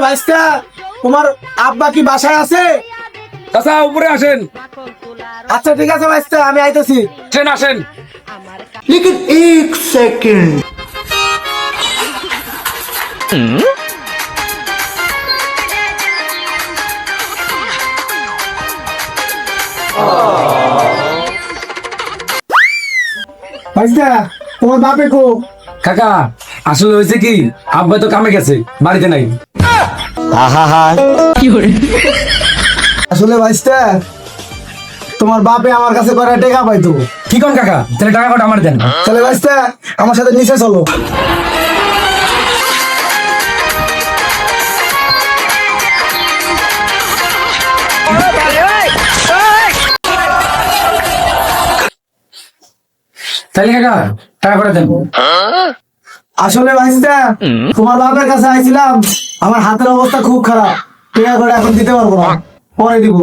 ভাইস্তা, তোমার আব্বা কি বাসায় আছে? চাচা উপরে আসেন। আচ্ছা ঠিক আছে ভাইস্তা, আমি আইতেছি। আসেন আসেন। लेकिन एक सेकंड ভাইস্তা, তোমার বাপে কো? কাকা আসলে হয়েছে কি, আব্বা তো কামে গেছে, বাড়িতে নাই। আসলে ভাইস্তা, তোমার বাপে আমার কাছে করে টাকা পাইতো। কি কোন কাকা, তাহলে টাকা কটা আমার দেন। তাহলে ভাইস্তা আমার সাথে নিচে চলো। তাহলে কাকা টাকা কটা দেন। আসলে ভাইস্তা, তোমার বাপের কাছে আইছিলাম, আমার হাতের অবস্থা খুব খারাপ, টাকা করে এখন দিতে পারবো না, পরে দিব।